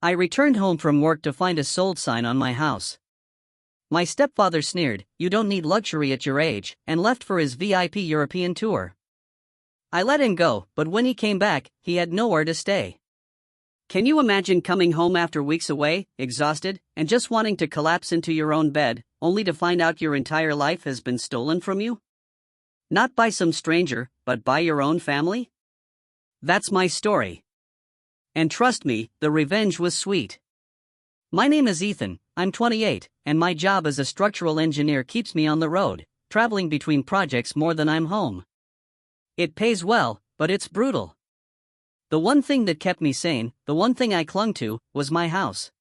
I returned home from work to find a sold sign on my house. My stepfather sneered, "You don't need luxury at your age," and left for his VIP European tour. I let him go, but when he came back, he had nowhere to stay. Can you imagine coming home after weeks away, exhausted, and just wanting to collapse into your own bed, only to find out your entire life has been stolen from you? Not by some stranger, but by your own family? That's my story. And trust me, the revenge was sweet. My name is Ethan, I'm 28, and my job as a structural engineer keeps me on the road, traveling between projects more than I'm home. It pays well, but it's brutal. The one thing that kept me sane, the one thing I clung to, was my house.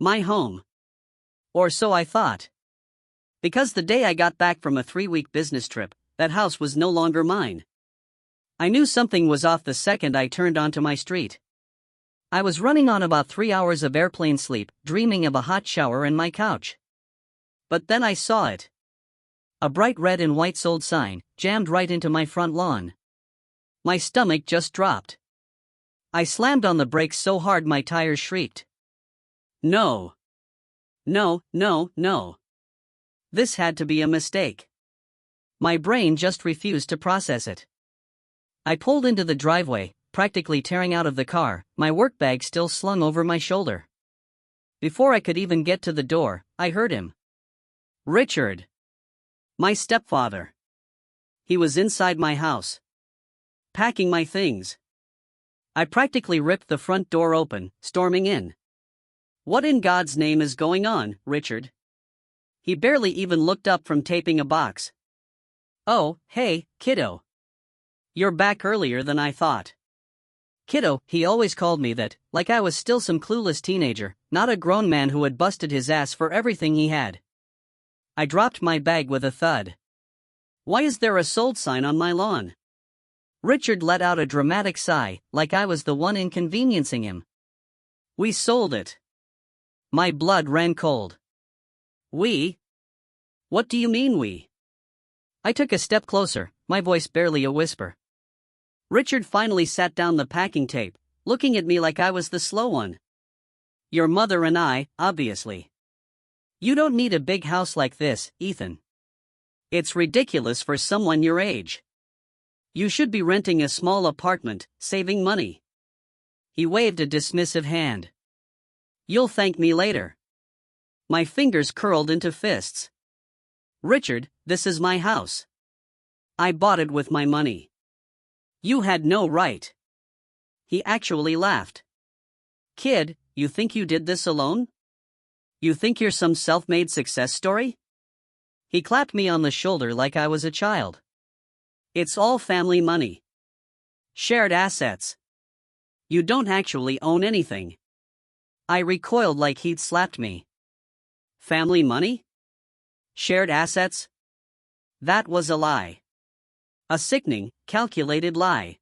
My home. Or so I thought. Because the day I got back from a 3-week business trip, that house was no longer mine. I knew something was off the second I turned onto my street. I was running on about 3 hours of airplane sleep, dreaming of a hot shower and my couch. But then I saw it. A bright red and white sold sign, jammed right into my front lawn. My stomach just dropped. I slammed on the brakes so hard my tires shrieked. No. No, no, no. This had to be a mistake. My brain just refused to process it. I pulled into the driveway, practically tearing out of the car, my work bag still slung over my shoulder. Before I could even get to the door, I heard him. Richard. My stepfather. He was inside my house, packing my things. I practically ripped the front door open, storming in. What in God's name is going on, Richard? He barely even looked up from taping a box. Oh, hey, kiddo. You're back earlier than I thought. Kiddo, he always called me that, like I was still some clueless teenager, not a grown man who had busted his ass for everything he had. I dropped my bag with a thud. Why is there a sold sign on my lawn? Richard let out a dramatic sigh, like I was the one inconveniencing him. We sold it. My blood ran cold. We? What do you mean we? I took a step closer, my voice barely a whisper. Richard finally sat down the packing tape, looking at me like I was the slow one. Your mother and I, obviously. You don't need a big house like this, Ethan. It's ridiculous for someone your age. You should be renting a small apartment, saving money. He waved a dismissive hand. You'll thank me later. My fingers curled into fists. Richard, this is my house. I bought it with my money. You had no right. He actually laughed. Kid, you think you did this alone? You think you're some self-made success story? He clapped me on the shoulder like I was a child. It's all family money. Shared assets. You don't actually own anything. I recoiled like he'd slapped me. Family money? Shared assets? That was a lie. A sickening, calculated lie.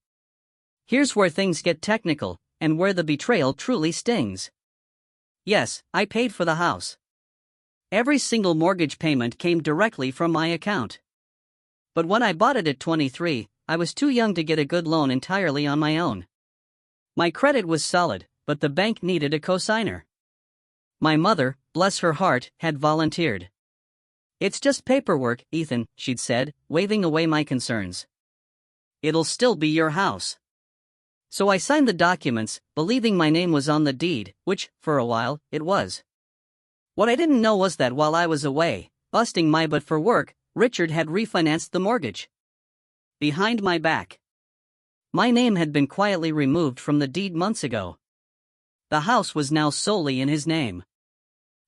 Here's where things get technical, and where the betrayal truly stings. Yes, I paid for the house. Every single mortgage payment came directly from my account. But when I bought it at 23, I was too young to get a good loan entirely on my own. My credit was solid, but the bank needed a cosigner. My mother, bless her heart, had volunteered. It's just paperwork, Ethan, she'd said, waving away my concerns. It'll still be your house. So I signed the documents, believing my name was on the deed, which, for a while, it was. What I didn't know was that while I was away, busting my butt for work, Richard had refinanced the mortgage. Behind my back. My name had been quietly removed from the deed months ago. The house was now solely in his name.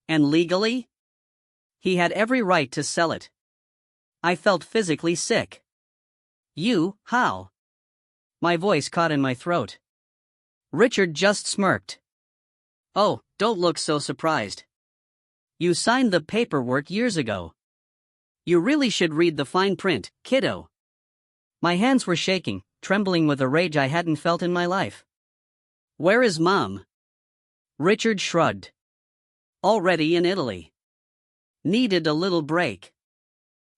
And legally? He had every right to sell it. I felt physically sick. You, how? My voice caught in my throat. Richard just smirked. Oh, don't look so surprised. You signed the paperwork years ago. You really should read the fine print, kiddo. My hands were shaking, trembling with a rage I hadn't felt in my life. Where is Mom? Richard shrugged. Already in Italy. Needed a little break.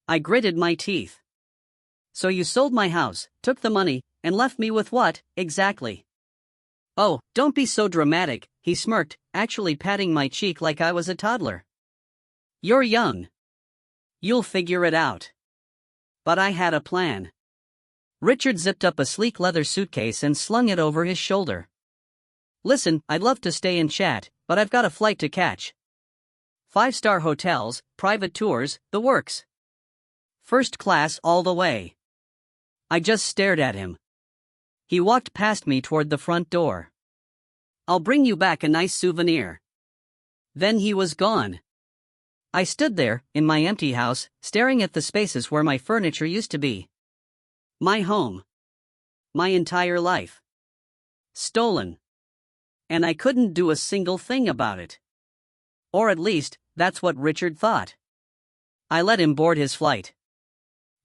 I gritted my teeth. So you sold my house, took the money, and left me with what, exactly? Oh, don't be so dramatic, he smirked, actually patting my cheek like I was a toddler. You're young. You'll figure it out. But I had a plan. Richard zipped up a sleek leather suitcase and slung it over his shoulder. Listen, I'd love to stay and chat, but I've got a flight to catch. 5-star hotels, private tours, the works. First class all the way. I just stared at him. He walked past me toward the front door. I'll bring you back a nice souvenir. Then he was gone. I stood there, in my empty house, staring at the spaces where my furniture used to be. My home. My entire life. Stolen. And I couldn't do a single thing about it. Or at least, that's what Richard thought. I let him board his flight.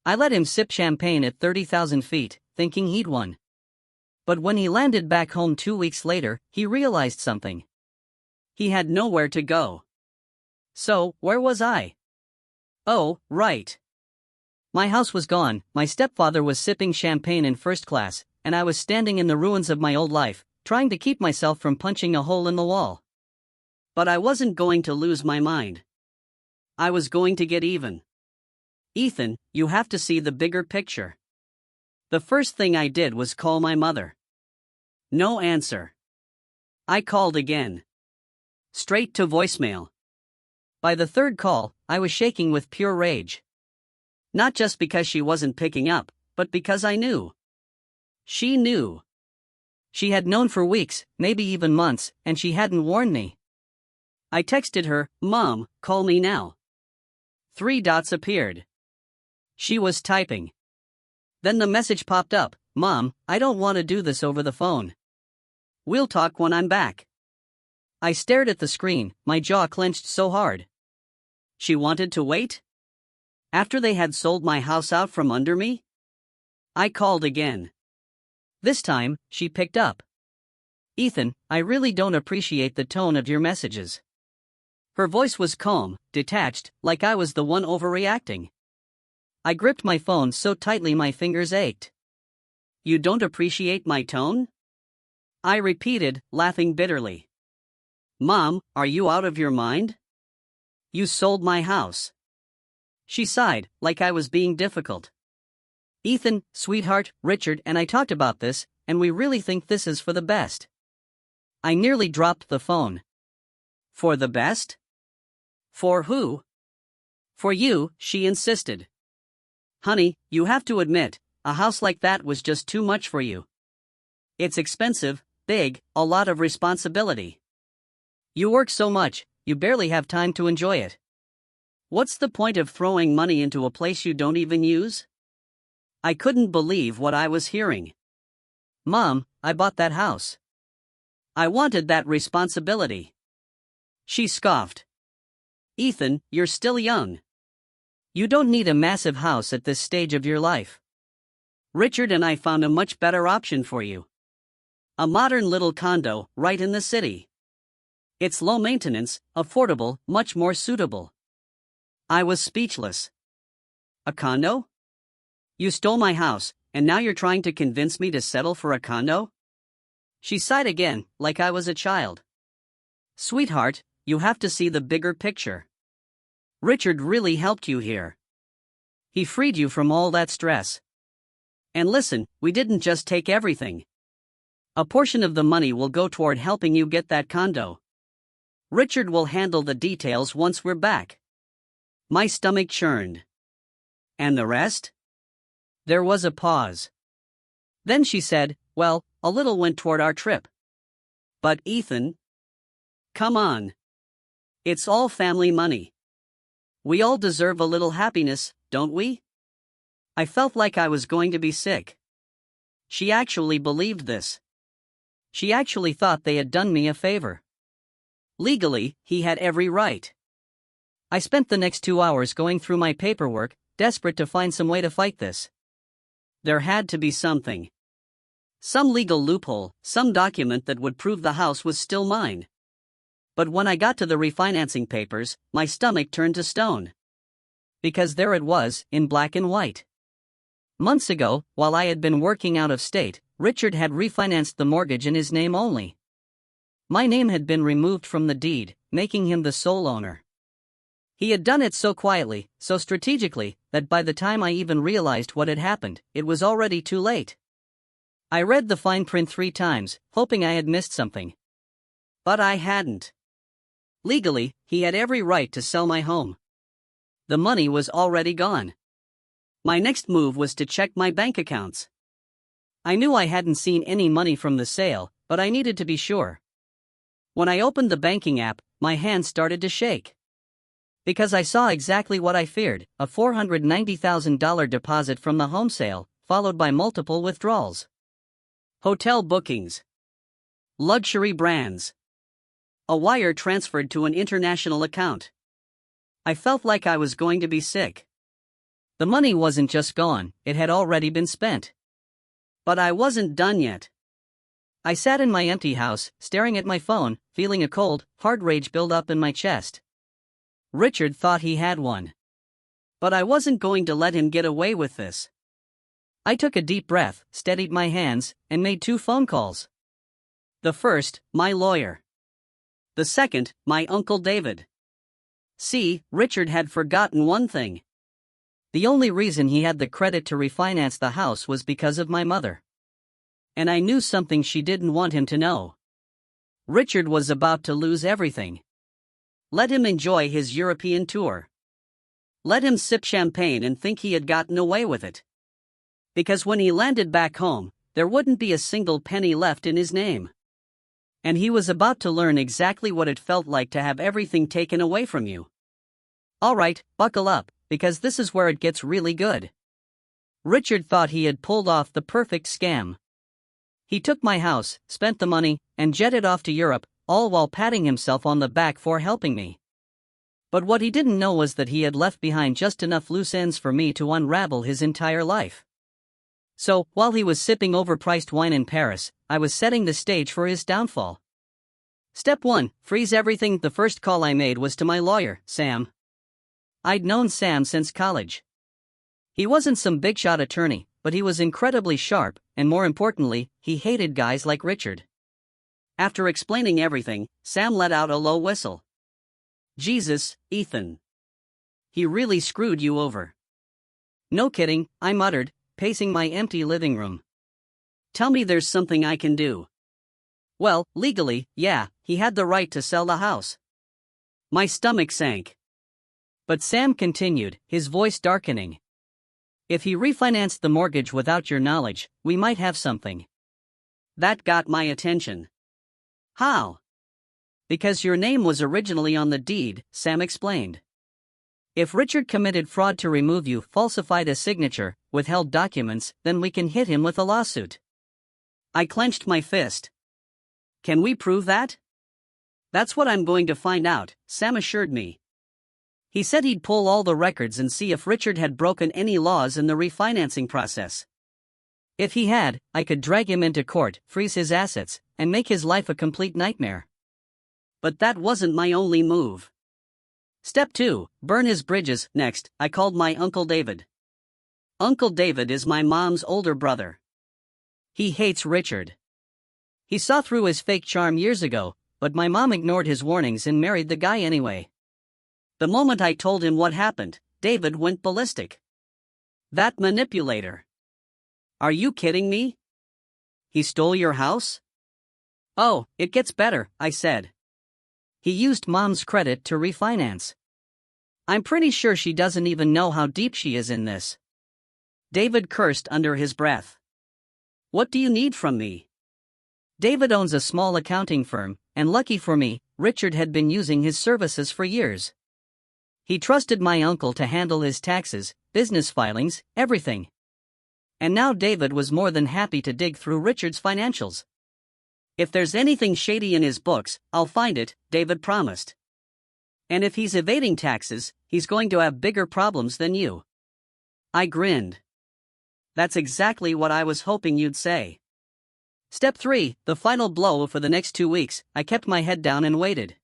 I let him sip champagne at 30,000 feet, thinking he'd won. But when he landed back home 2 weeks later, he realized something. He had nowhere to go. So, where was I? Oh, right. My house was gone, my stepfather was sipping champagne in first class, and I was standing in the ruins of my old life, trying to keep myself from punching a hole in the wall. But I wasn't going to lose my mind. I was going to get even. Ethan, you have to see the bigger picture. The first thing I did was call my mother. No answer. I called again. Straight to voicemail. By the third call, I was shaking with pure rage. Not just because she wasn't picking up, but because I knew. She knew. She had known for weeks, maybe even months, and she hadn't warned me. I texted her, "Mom, call me now." 3 dots appeared. She was typing. Then the message popped up, "Mom, I don't want to do this over the phone. We'll talk when I'm back." I stared at the screen, my jaw clenched so hard. She wanted to wait? After they had sold my house out from under me? I called again. This time, she picked up. "Ethan, I really don't appreciate the tone of your messages." Her voice was calm, detached, like I was the one overreacting. I gripped my phone so tightly my fingers ached. "You don't appreciate my tone?" I repeated, laughing bitterly. "Mom, are you out of your mind? You sold my house." She sighed, like I was being difficult. "Ethan, sweetheart, Richard and I talked about this, and we really think this is for the best." I nearly dropped the phone. "For the best? For who?" "For you," she insisted. "Honey, you have to admit, a house like that was just too much for you. It's expensive, big, a lot of responsibility. You work so much, you barely have time to enjoy it. What's the point of throwing money into a place you don't even use?" I couldn't believe what I was hearing. "Mom, I bought that house. I wanted that responsibility." She scoffed. "Ethan, you're still young. You don't need a massive house at this stage of your life. Richard and I found a much better option for you. A modern little condo, right in the city. It's low maintenance, affordable, much more suitable." I was speechless. "A condo? You stole my house, and now you're trying to convince me to settle for a condo?" She sighed again, like I was a child. "Sweetheart, you have to see the bigger picture. Richard really helped you here. He freed you from all that stress. And listen, we didn't just take everything. A portion of the money will go toward helping you get that condo. Richard will handle the details once we're back." My stomach churned. "And the rest?" There was a pause. Then she said, "Well, a little went toward our trip." "But Ethan, come on. It's all family money. We all deserve a little happiness, don't we?" I felt like I was going to be sick. She actually believed this. She actually thought they had done me a favor. Legally, he had every right. I spent the next 2 hours going through my paperwork, desperate to find some way to fight this. There had to be something. Some legal loophole, some document that would prove the house was still mine. But when I got to the refinancing papers, my stomach turned to stone. Because there it was, in black and white. Months ago, while I had been working out of state, Richard had refinanced the mortgage in his name only. My name had been removed from the deed, making him the sole owner. He had done it so quietly, so strategically, that by the time I even realized what had happened, it was already too late. I read the fine print 3 times, hoping I had missed something. But I hadn't. Legally, he had every right to sell my home. The money was already gone. My next move was to check my bank accounts. I knew I hadn't seen any money from the sale, but I needed to be sure. When I opened the banking app, my hands started to shake. Because I saw exactly what I feared, a $490,000 deposit from the home sale, followed by multiple withdrawals. Hotel bookings. Luxury brands. A wire transferred to an international account. I felt like I was going to be sick. The money wasn't just gone, it had already been spent. But I wasn't done yet. I sat in my empty house, staring at my phone, feeling a cold, hard rage build up in my chest. Richard thought he had one. But I wasn't going to let him get away with this. I took a deep breath, steadied my hands, and made 2 phone calls. The first, my lawyer. The second, my Uncle David. See, Richard had forgotten one thing. The only reason he had the credit to refinance the house was because of my mother. And I knew something she didn't want him to know. Richard was about to lose everything. Let him enjoy his European tour. Let him sip champagne and think he had gotten away with it. Because when he landed back home, there wouldn't be a single penny left in his name. And he was about to learn exactly what it felt like to have everything taken away from you. Alright, buckle up, because this is where it gets really good. Richard thought he had pulled off the perfect scam. He took my house, spent the money, and jetted off to Europe, all while patting himself on the back for helping me. But what he didn't know was that he had left behind just enough loose ends for me to unravel his entire life. So, while he was sipping overpriced wine in Paris, I was setting the stage for his downfall. Step 1, freeze everything. The first call I made was to my lawyer, Sam. I'd known Sam since college. He wasn't some big-shot attorney, but he was incredibly sharp, and more importantly, he hated guys like Richard. After explaining everything, Sam let out a low whistle. Jesus, Ethan. He really screwed you over. No kidding, I muttered, pacing my empty living room. Tell me there's something I can do. Well, legally, yeah, he had the right to sell the house. My stomach sank. But Sam continued, his voice darkening. If he refinanced the mortgage without your knowledge, we might have something. That got my attention. How? Because your name was originally on the deed, Sam explained. If Richard committed fraud to remove you, falsified a signature, withheld documents, then we can hit him with a lawsuit. I clenched my fist. Can we prove that? That's what I'm going to find out, Sam assured me. He said he'd pull all the records and see if Richard had broken any laws in the refinancing process. If he had, I could drag him into court, freeze his assets, and make his life a complete nightmare. But that wasn't my only move. Step 2, burn his bridges. Next, I called my Uncle David. Uncle David is my mom's older brother. He hates Richard. He saw through his fake charm years ago, but my mom ignored his warnings and married the guy anyway. The moment I told him what happened, David went ballistic. That manipulator. Are you kidding me? He stole your house? Oh, it gets better, I said. He used Mom's credit to refinance. I'm pretty sure she doesn't even know how deep she is in this. David cursed under his breath. What do you need from me? David owns a small accounting firm, and lucky for me, Richard had been using his services for years. He trusted my uncle to handle his taxes, business filings, everything. And now David was more than happy to dig through Richard's financials. If there's anything shady in his books, I'll find it, David promised. And if he's evading taxes, he's going to have bigger problems than you. I grinned. That's exactly what I was hoping you'd say. Step 3, the final blow. For the next 2 weeks, I kept my head down and waited.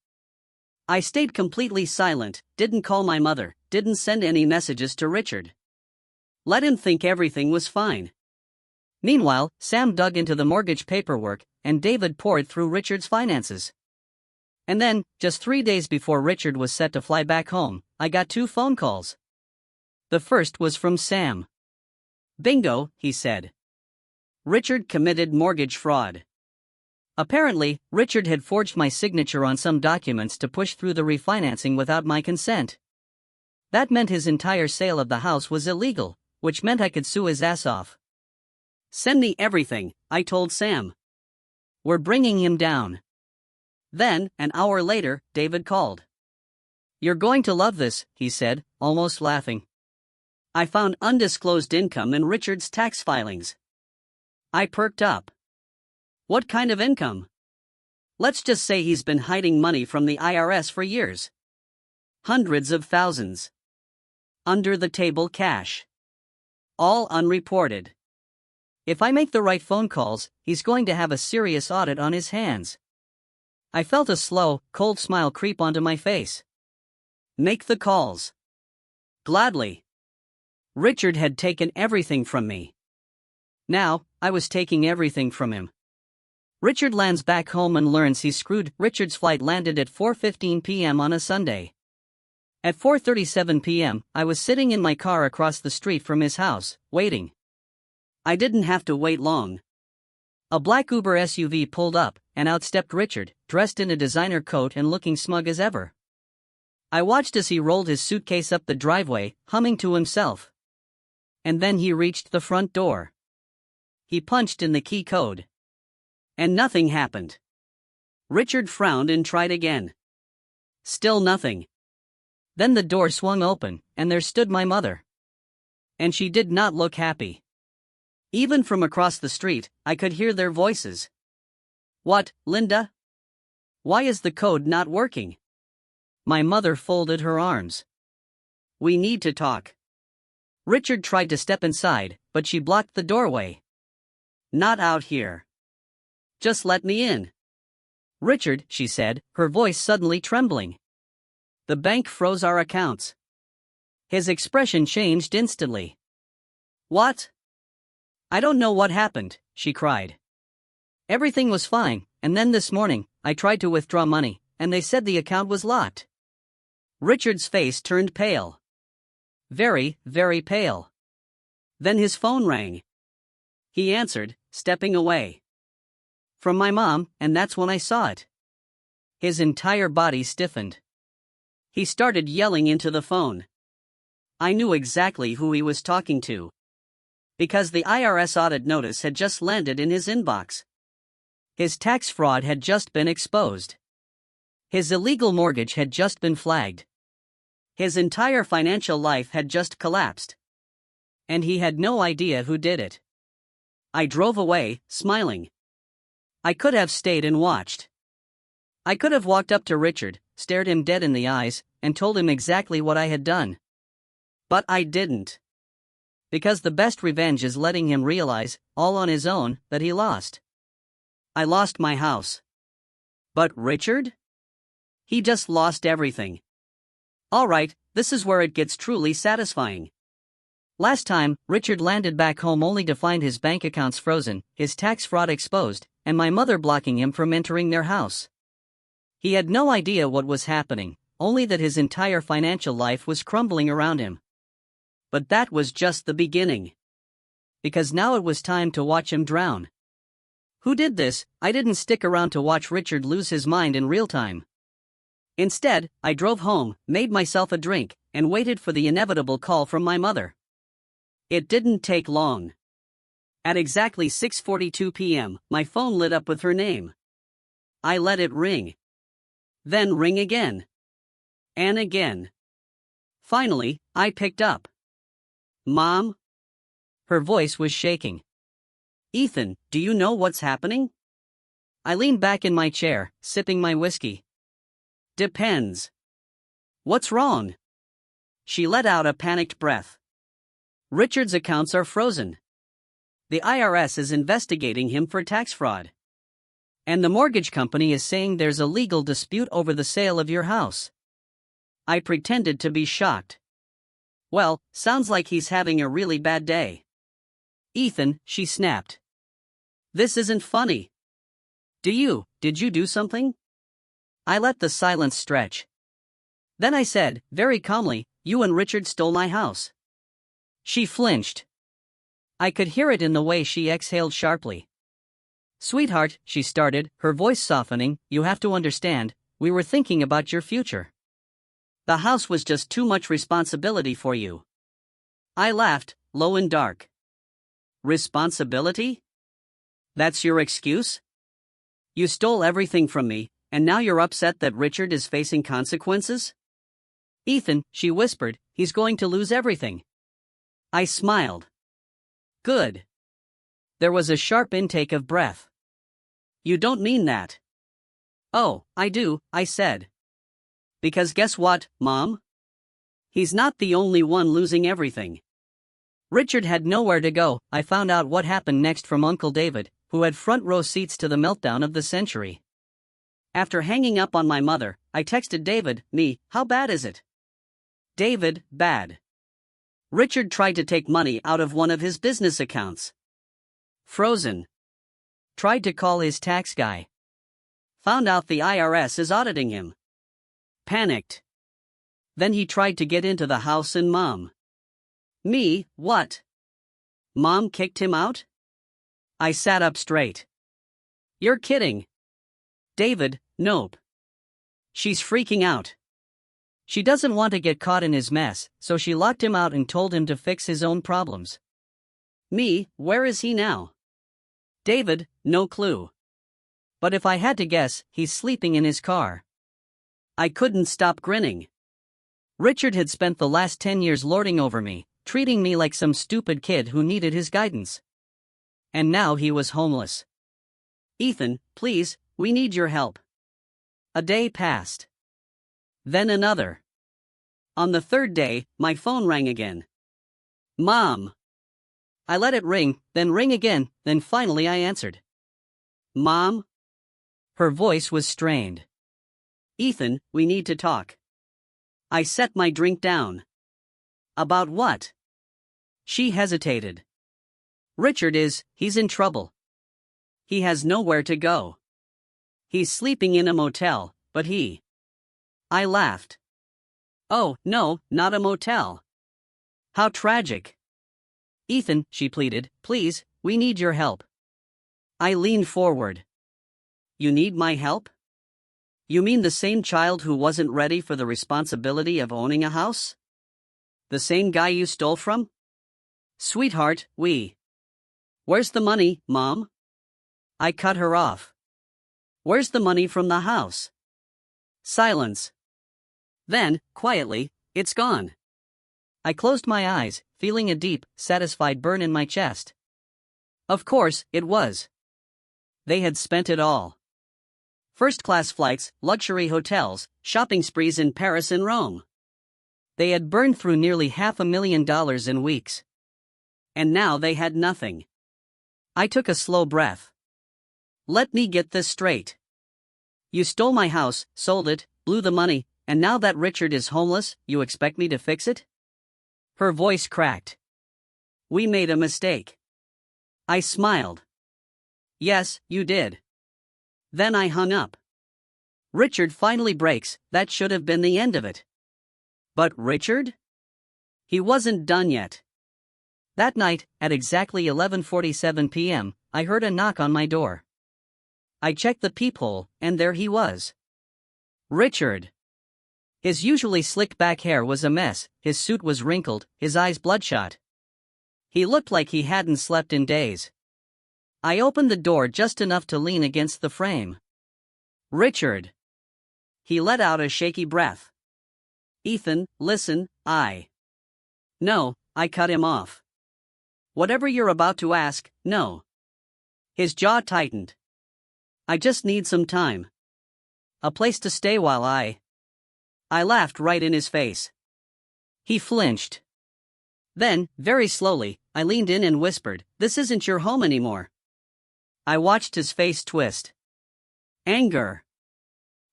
I stayed completely silent, didn't call my mother, didn't send any messages to Richard. Let him think everything was fine. Meanwhile, Sam dug into the mortgage paperwork, and David pored through Richard's finances. And then, just 3 days before Richard was set to fly back home, I got 2 phone calls. The first was from Sam. "Bingo," he said. "Richard committed mortgage fraud." Apparently, Richard had forged my signature on some documents to push through the refinancing without my consent. That meant his entire sale of the house was illegal, which meant I could sue his ass off. "Send me everything," I told Sam. "We're bringing him down." Then, an hour later, David called. "You're going to love this," he said, almost laughing. "I found undisclosed income in Richard's tax filings." I perked up. "What kind of income?" "Let's just say he's been hiding money from the IRS for years. Hundreds of thousands. Under the table cash. All unreported. If I make the right phone calls, he's going to have a serious audit on his hands." I felt a slow, cold smile creep onto my face. "Make the calls." "Gladly." Richard had taken everything from me. Now, I was taking everything from him. Richard lands back home and learns he's screwed. Richard's flight landed at 4:15 p.m. on a Sunday. At 4:37 p.m., I was sitting in my car across the street from his house, waiting. I didn't have to wait long. A black Uber SUV pulled up, and out stepped Richard, dressed in a designer coat and looking smug as ever. I watched as he rolled his suitcase up the driveway, humming to himself. And then he reached the front door. He punched in the key code. And nothing happened. Richard frowned and tried again. Still nothing. Then the door swung open, and there stood my mother. And she did not look happy. Even from across the street, I could hear their voices. "What, Linda? Why is the code not working?" My mother folded her arms. "We need to talk." Richard tried to step inside, but she blocked the doorway. "Not out here. Just let me in." "Richard," she said, her voice suddenly trembling. "The bank froze our accounts." His expression changed instantly. "What?" "I don't know what happened," she cried. "Everything was fine, and then this morning, I tried to withdraw money, and they said the account was locked." Richard's face turned pale. Very, very pale. Then his phone rang. He answered, stepping away. From my mom, and that's when I saw it. His entire body stiffened. He started yelling into the phone. I knew exactly who he was talking to. Because the IRS audit notice had just landed in his inbox. His tax fraud had just been exposed. His illegal mortgage had just been flagged. His entire financial life had just collapsed. And he had no idea who did it. I drove away, smiling. I could have stayed and watched. I could have walked up to Richard, stared him dead in the eyes, and told him exactly what I had done. But I didn't. Because the best revenge is letting him realize, all on his own, that he lost. I lost my house. But Richard? He just lost everything. Alright, this is where it gets truly satisfying. Last time, Richard landed back home only to find his bank accounts frozen, his tax fraud exposed, and my mother blocking him from entering their house. He had no idea what was happening, only that his entire financial life was crumbling around him. But that was just the beginning. Because now it was time to watch him drown. Who did this? I didn't stick around to watch Richard lose his mind in real time. Instead, I drove home, made myself a drink, and waited for the inevitable call from my mother. It didn't take long. At exactly 6:42 p.m., my phone lit up with her name. I let it ring. Then ring again. And again. Finally, I picked up. Mom? Her voice was shaking. Ethan, do you know what's happening? I leaned back in my chair, sipping my whiskey. Depends. What's wrong? She let out a panicked breath. Richard's accounts are frozen. The IRS is investigating him for tax fraud. And the mortgage company is saying there's a legal dispute over the sale of your house. I pretended to be shocked. Well, sounds like he's having a really bad day. Ethan, she snapped. This isn't funny. Did you do something? I let the silence stretch. Then I said, very calmly, you and Richard stole my house. She flinched. I could hear it in the way she exhaled sharply. Sweetheart, she started, her voice softening, you have to understand, we were thinking about your future. The house was just too much responsibility for you. I laughed, low and dark. Responsibility? That's your excuse? You stole everything from me, and now you're upset that Richard is facing consequences? Ethan, she whispered, he's going to lose everything. I smiled. Good. There was a sharp intake of breath. You don't mean that. Oh, I do, I said. Because guess what, Mom? He's not the only one losing everything. Richard had nowhere to go. I found out what happened next from Uncle David, who had front row seats to the meltdown of the century. After hanging up on my mother, I texted David, how bad is it? David, bad. Richard tried to take money out of one of his business accounts. Frozen. Tried to call his tax guy. Found out the IRS is auditing him. Panicked. Then he tried to get into the house and Mom. What? Mom kicked him out? I sat up straight. You're kidding. David, nope. She's freaking out. She doesn't want to get caught in his mess, so she locked him out and told him to fix his own problems. Where is he now? David, no clue. But if I had to guess, he's sleeping in his car. I couldn't stop grinning. Richard had spent the last 10 years lording over me, treating me like some stupid kid who needed his guidance. And now he was homeless. Ethan, please, we need your help. A day passed. Then another. On the third day, my phone rang again. Mom. I let it ring, then ring again, then finally I answered. Mom? Her voice was strained. Ethan, we need to talk. I set my drink down. About what? She hesitated. He's in trouble. He has nowhere to go. He's sleeping in a motel, but I laughed. Oh, no, not a motel. How tragic. Ethan, she pleaded, please, we need your help. I leaned forward. You need my help? You mean the same child who wasn't ready for the responsibility of owning a house? The same guy you stole from? Sweetheart, Where's the money, Mom? I cut her off. Where's the money from the house? Silence. Then, quietly, it's gone. I closed my eyes, feeling a deep, satisfied burn in my chest. Of course, it was. They had spent it all. First-class flights, luxury hotels, shopping sprees in Paris and Rome. They had burned through nearly $500,000 in weeks. And now they had nothing. I took a slow breath. Let me get this straight. You stole my house, sold it, blew the money, and now that Richard is homeless, you expect me to fix it? Her voice cracked. We made a mistake. I smiled. Yes, you did. Then I hung up. Richard finally breaks, that should have been the end of it. But Richard? He wasn't done yet. That night, at exactly 11:47 p.m., I heard a knock on my door. I checked the peephole, and there he was. Richard. His usually slicked back hair was a mess, his suit was wrinkled, his eyes bloodshot. He looked like he hadn't slept in days. I opened the door just enough to lean against the frame. Richard. He let out a shaky breath. Ethan, listen, No, I cut him off. Whatever you're about to ask, no. His jaw tightened. I just need some time. A place to stay while I laughed right in his face. He flinched. Then, very slowly, I leaned in and whispered, this isn't your home anymore. I watched his face twist. Anger.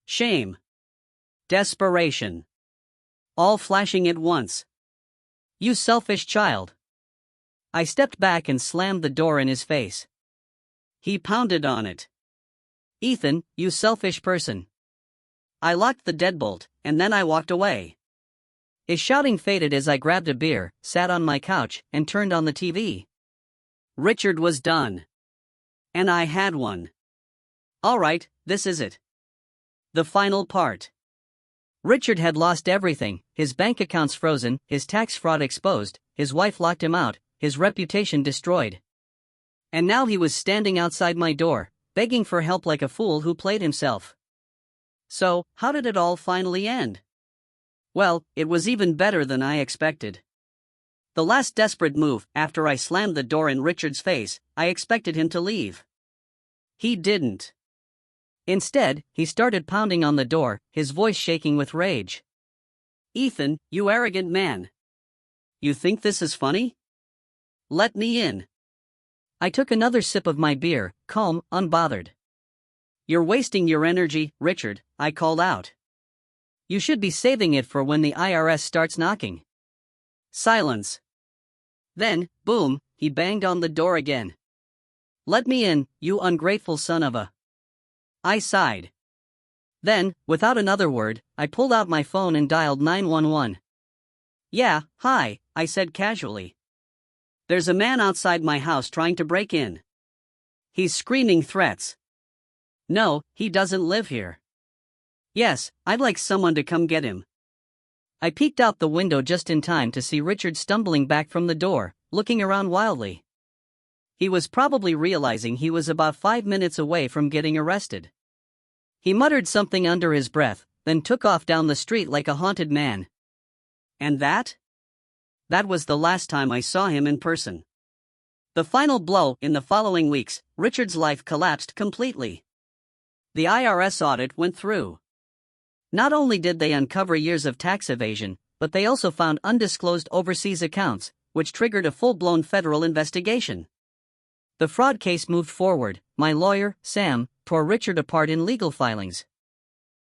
Shame. Desperation. All flashing at once. You selfish child. I stepped back and slammed the door in his face. He pounded on it. "Ethan, you selfish person." I locked the deadbolt, and then I walked away. His shouting faded as I grabbed a beer, sat on my couch, and turned on the TV. Richard was done. And I had one. Alright, this is it. The final part. Richard had lost everything: his bank accounts frozen, his tax fraud exposed, his wife locked him out, his reputation destroyed. And now he was standing outside my door, begging for help like a fool who played himself. So, how did it all finally end? Well, it was even better than I expected. The last desperate move, after I slammed the door in Richard's face, I expected him to leave. He didn't. Instead, he started pounding on the door, his voice shaking with rage. "Ethan, you arrogant man. You think this is funny? Let me in." I took another sip of my beer, calm, unbothered. "You're wasting your energy, Richard," I called out. "You should be saving it for when the IRS starts knocking." Silence. Then, boom, he banged on the door again. "Let me in, you ungrateful son of a..." I sighed. Then, without another word, I pulled out my phone and dialed 911. "Yeah, hi," I said casually. "There's a man outside my house trying to break in. He's screaming threats. No, he doesn't live here. Yes, I'd like someone to come get him." I peeked out the window just in time to see Richard stumbling back from the door, looking around wildly. He was probably realizing he was about 5 minutes away from getting arrested. He muttered something under his breath, then took off down the street like a haunted man. And that? That was the last time I saw him in person. The final blow: in the following weeks, Richard's life collapsed completely. The IRS audit went through. Not only did they uncover years of tax evasion, but they also found undisclosed overseas accounts, which triggered a full-blown federal investigation. The fraud case moved forward. My lawyer, Sam, tore Richard apart in legal filings.